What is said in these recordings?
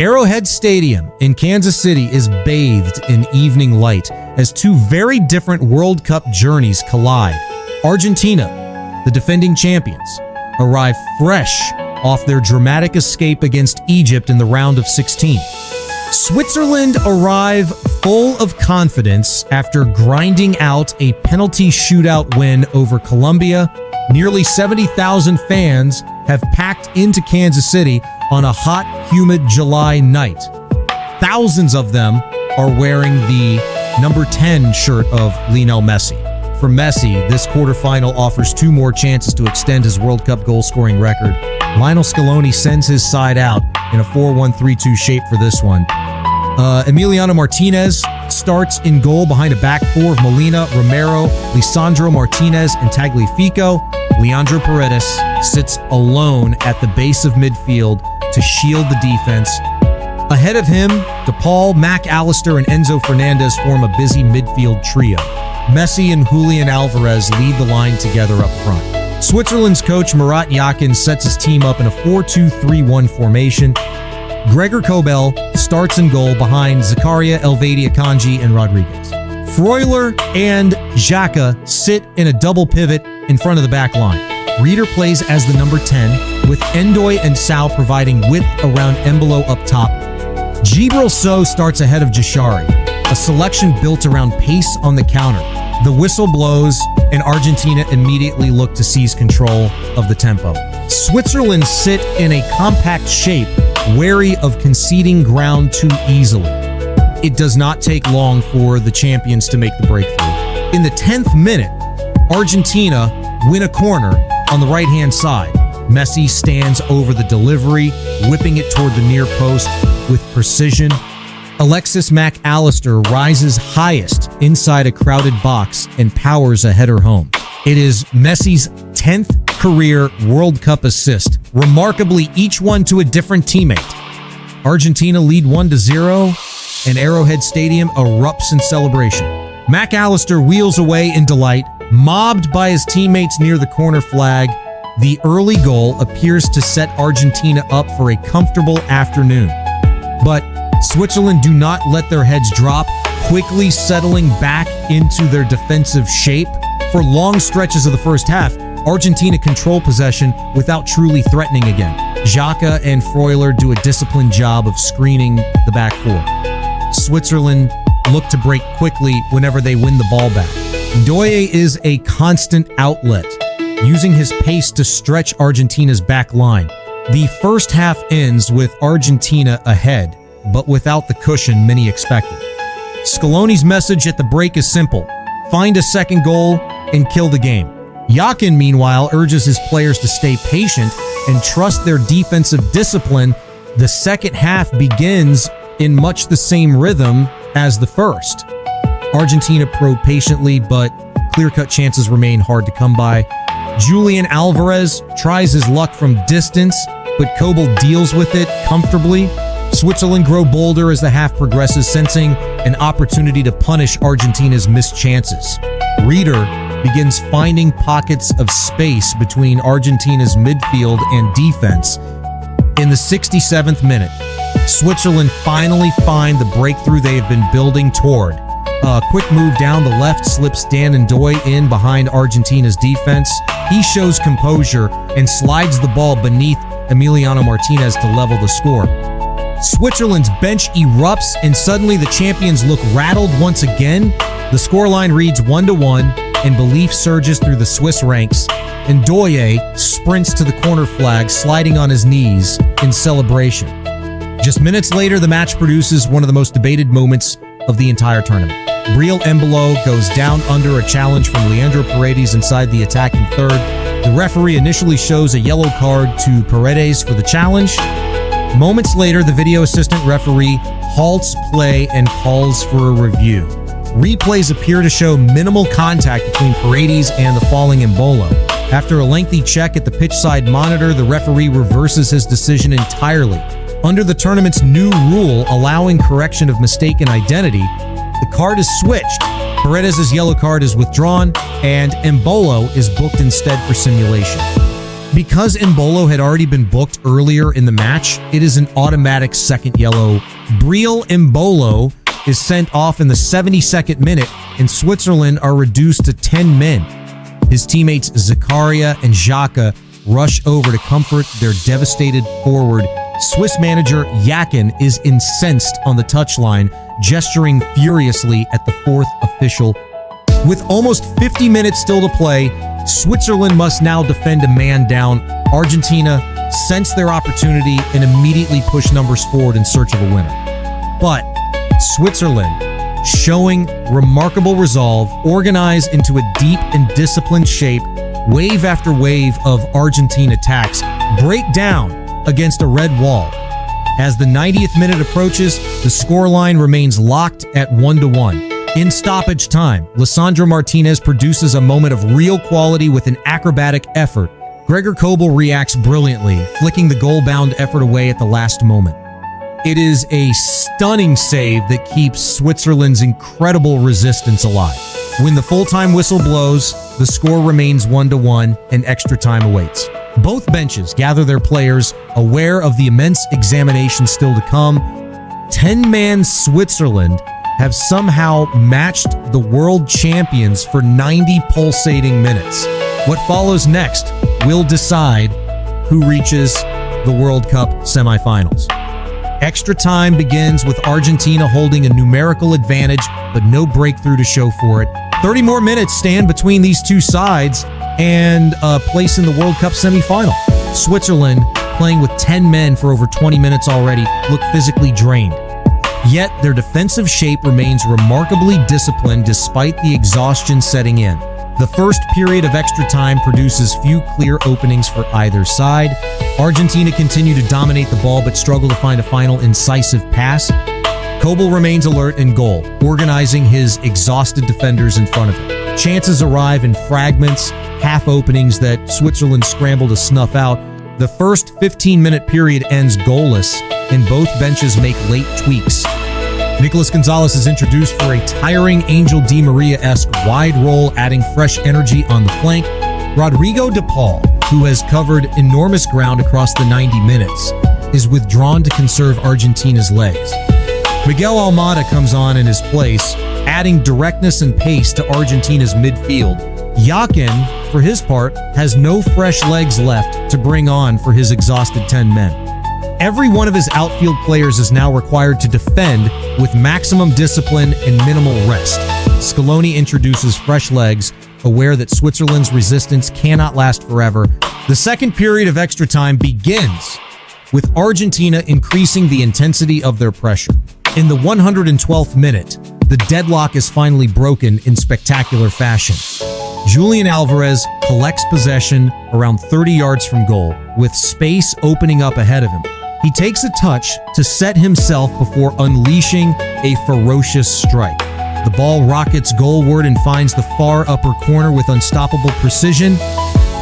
Arrowhead Stadium in Kansas City is bathed in evening light as two very different World Cup journeys collide. Argentina, the defending champions, arrive fresh off their dramatic escape against Egypt in the round of 16. Switzerland arrive full of confidence after grinding out a penalty shootout win over Colombia. Nearly 70,000 fans have packed into Kansas City on a hot, humid July night. Thousands of them are wearing the number 10 shirt of Lionel Messi. For Messi, this quarterfinal offers two more chances to extend his World Cup goal-scoring record. Lionel Scaloni sends his side out in a 4-1-3-2 shape for this one. Emiliano Martinez starts in goal behind a back four of Molina, Romero, Lisandro Martinez, and Tagliafico. Leandro Paredes sits alone at the base of midfield to shield the defense. Ahead of him, DePaul, Mac Allister, and Enzo Fernandez form a busy midfield trio. Messi and Julian Alvarez lead the line together up front. Switzerland's coach Murat Yakin sets his team up in a 4-2-3-1 formation. Gregor Kobel starts in goal behind Zakaria, Elvedi, Akanji, and Rodriguez. Freuler and Xhaka sit in a double pivot in front of the back line. Reeder plays as the number 10, with Ndoye and Sal providing width around Embolo up top. Breel Embolo starts ahead of Jashari, a selection built around pace on the counter. The whistle blows, and Argentina immediately look to seize control of the tempo. Switzerland sit in a compact shape, wary of conceding ground too easily. It does not take long for the champions to make the breakthrough. In the 10th minute, Argentina win a corner on the right-hand side. Messi stands over the delivery, whipping it toward the near post with precision. Alexis Mac Allister rises highest inside a crowded box and powers a header home. It is Messi's 10th career World Cup assist, remarkably each one to a different teammate. Argentina lead 1-0, and Arrowhead Stadium erupts in celebration. Mac Allister wheels away in delight, mobbed by his teammates near the corner flag. The early goal appears to set Argentina up for a comfortable afternoon. But Switzerland do not let their heads drop, quickly settling back into their defensive shape. For long stretches of the first half, Argentina control possession without truly threatening again. Xhaka and Freuler do a disciplined job of screening the back four. Switzerland look to break quickly whenever they win the ball back. Ndoye is a constant outlet, using his pace to stretch Argentina's back line. The first half ends with Argentina ahead, but without the cushion many expected. Scaloni's message at the break is simple: find a second goal and kill the game. Yakin, meanwhile, urges his players to stay patient and trust their defensive discipline. The second half begins in much the same rhythm as the first. Argentina probe patiently, but clear-cut chances remain hard to come by. Julian Alvarez tries his luck from distance, but Kobel deals with it comfortably. Switzerland grow bolder as the half progresses, sensing an opportunity to punish Argentina's missed chances. Reeder begins finding pockets of space between Argentina's midfield and defense. In the 67th minute, Switzerland finally find the breakthrough they have been building toward. A quick move down the left slips Dan Ndoye in behind Argentina's defense. He shows composure and slides the ball beneath Emiliano Martinez to level the score. Switzerland's bench erupts, and suddenly the champions look rattled once again. The scoreline reads 1-1, and belief surges through the Swiss ranks. Ndoye sprints to the corner flag, sliding on his knees in celebration. Just minutes later, the match produces one of the most debated moments of the entire tournament. Breel Embolo goes down under a challenge from Leandro Paredes inside the attacking third. The referee initially shows a yellow card to Paredes for the challenge. Moments later, the video assistant referee halts play and calls for a review. Replays appear to show minimal contact between Paredes and the falling Embolo. After a lengthy check at the pitchside monitor, the referee reverses his decision entirely. Under the tournament's new rule allowing correction of mistaken identity, the card is switched. Paredes' yellow card is withdrawn, and Embolo is booked instead for simulation. Because Embolo had already been booked earlier in the match, it is an automatic second yellow. Breel Embolo is sent off in the 72nd minute, and Switzerland are reduced to 10 men. His teammates Zakaria and Xhaka rush over to comfort their devastated forward. Swiss manager Yakin is incensed on the touchline, gesturing furiously at the fourth official. With almost 50 minutes still to play, Switzerland must now defend a man down. Argentina sense their opportunity and immediately push numbers forward in search of a winner. But Switzerland, showing remarkable resolve, organize into a deep and disciplined shape, wave after wave of Argentine attacks break down against a red wall. As the 90th minute approaches, the scoreline remains locked at 1-1. In stoppage time, Lautaro Martinez produces a moment of real quality with an acrobatic effort. Gregor Kobel reacts brilliantly, flicking the goal-bound effort away at the last moment. It is a stunning save that keeps Switzerland's incredible resistance alive. When the full-time whistle blows, the score remains 1-1 and extra time awaits. Both benches gather their players, aware of the immense examination still to come. 10-man Switzerland have somehow matched the world champions for 90 pulsating minutes. What follows next will decide who reaches the World Cup semifinals. Extra time begins with Argentina holding a numerical advantage, but no breakthrough to show for it. 30 more minutes stand between these two sides and a place in the World Cup semifinal. Switzerland, playing with 10 men for over 20 minutes already, look physically drained. Yet their defensive shape remains remarkably disciplined despite the exhaustion setting in. The first period of extra time produces few clear openings for either side. Argentina continue to dominate the ball but struggle to find a final incisive pass. Kobel remains alert in goal, organizing his exhausted defenders in front of him. Chances arrive in fragments, half openings that Switzerland scramble to snuff out. The first 15-minute period ends goalless, and both benches make late tweaks. Nicolas Gonzalez is introduced for a tiring Angel Di Maria-esque wide roll, adding fresh energy on the flank. Rodrigo de Paul, who has covered enormous ground across the 90 minutes, is withdrawn to conserve Argentina's legs. Miguel Almada comes on in his place, adding directness and pace to Argentina's midfield. Yakin, for his part, has no fresh legs left to bring on for his exhausted 10 men. Every one of his outfield players is now required to defend with maximum discipline and minimal rest. Scaloni introduces fresh legs, aware that Switzerland's resistance cannot last forever. The second period of extra time begins with Argentina increasing the intensity of their pressure. In the 112th minute, the deadlock is finally broken in spectacular fashion. Julian Alvarez collects possession around 30 yards from goal, with space opening up ahead of him. He takes a touch to set himself before unleashing a ferocious strike. The ball rockets goalward and finds the far upper corner with unstoppable precision.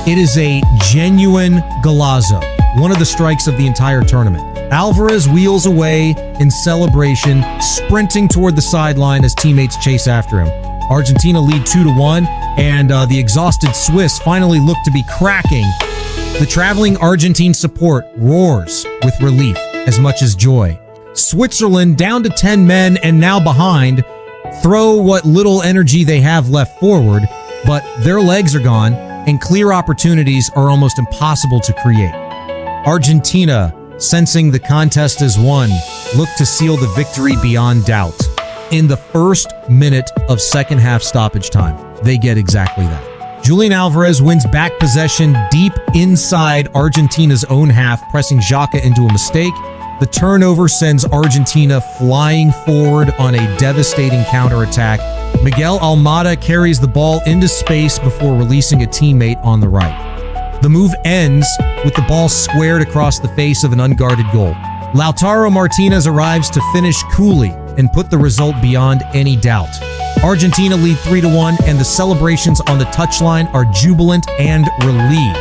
It is a genuine golazo, one of the strikes of the entire tournament. Alvarez wheels away in celebration, sprinting toward the sideline as teammates chase after him. Argentina lead 2-1, and the exhausted Swiss finally look to be cracking. The traveling Argentine support roars with relief as much as joy. Switzerland, down to 10 men and now behind, throw what little energy they have left forward, but their legs are gone and clear opportunities are almost impossible to create. Argentina, sensing the contest as won, look to seal the victory beyond doubt. In the first minute of second half stoppage time, they get exactly that. Julian Alvarez wins back possession deep inside Argentina's own half, pressing Xhaka into a mistake. The turnover sends Argentina flying forward on a devastating counterattack. Miguel Almada carries the ball into space before releasing a teammate on the right. The move ends with the ball squared across the face of an unguarded goal. Lautaro Martinez arrives to finish coolly and put the result beyond any doubt. Argentina lead 3-1, and the celebrations on the touchline are jubilant and relieved.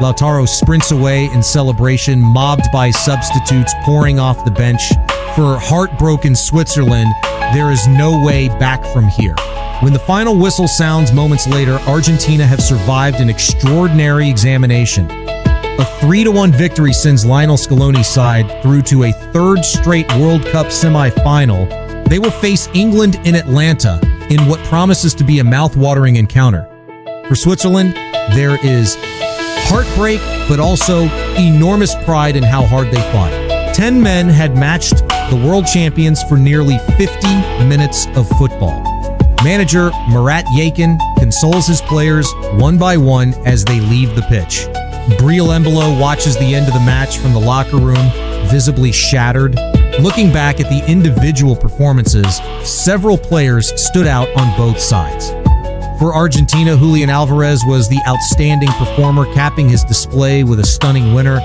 Lautaro sprints away in celebration, mobbed by substitutes pouring off the bench. For heartbroken Switzerland, there is no way back from here. When the final whistle sounds moments later, Argentina have survived an extraordinary examination. A 3-1 victory sends Lionel Scaloni's side through to a third straight World Cup semi-final. They will face England in Atlanta in what promises to be a mouth-watering encounter. For Switzerland, there is heartbreak, but also enormous pride in how hard they fought. 10 men had matched the world champions for nearly 50 minutes of football. Manager Murat Yakin consoles his players one by one as they leave the pitch. Breel Embolo watches the end of the match from the locker room, visibly shattered. Looking back at the individual performances, several players stood out on both sides. For Argentina, Julian Alvarez was the outstanding performer, capping his display with a stunning winner.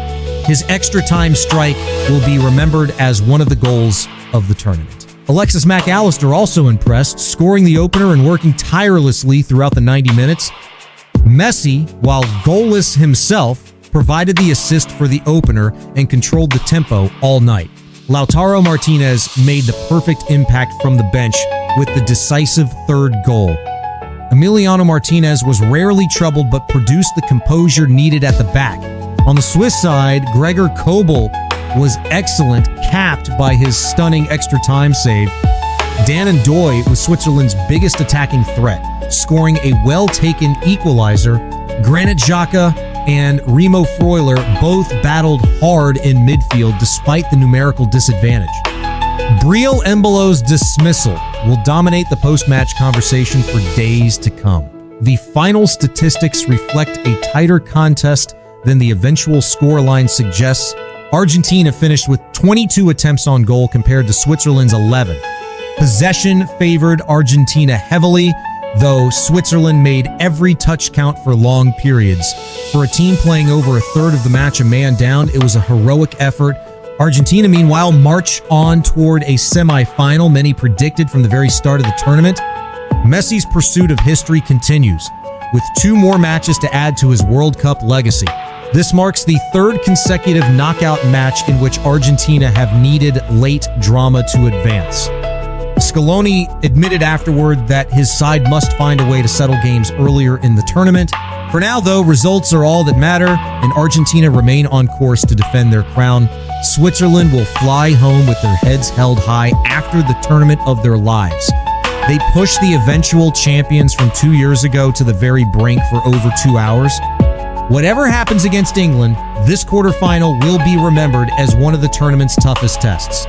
His extra-time strike will be remembered as one of the goals of the tournament. Alexis Mac Allister also impressed, scoring the opener and working tirelessly throughout the 90 minutes. Messi, while goalless himself, provided the assist for the opener and controlled the tempo all night. Lautaro Martinez made the perfect impact from the bench with the decisive third goal. Emiliano Martinez was rarely troubled but produced the composure needed at the back. On the Swiss side, Gregor Kobel was excellent, capped by his stunning extra-time save. Dan Ndoye was Switzerland's biggest attacking threat, scoring a well-taken equalizer. Granit Xhaka and Remo Freuler both battled hard in midfield despite the numerical disadvantage. Breel Embolo's dismissal will dominate the post-match conversation for days to come. The final statistics reflect a tighter contest than the eventual scoreline suggests. Argentina finished with 22 attempts on goal compared to Switzerland's 11. Possession favored Argentina heavily, though Switzerland made every touch count for long periods. For a team playing over a third of the match a man down, it was a heroic effort. Argentina, meanwhile, march on toward a semi-final many predicted from the very start of the tournament. Messi's pursuit of history continues, with 2 more matches to add to his World Cup legacy. This marks the 3rd consecutive knockout match in which Argentina have needed late drama to advance. Scaloni admitted afterward that his side must find a way to settle games earlier in the tournament. For now, though, results are all that matter, and Argentina remain on course to defend their crown. Switzerland will fly home with their heads held high after the tournament of their lives. They pushed the eventual champions from 2 years ago to the very brink for over 2 hours. Whatever happens against England, this quarterfinal will be remembered as one of the tournament's toughest tests.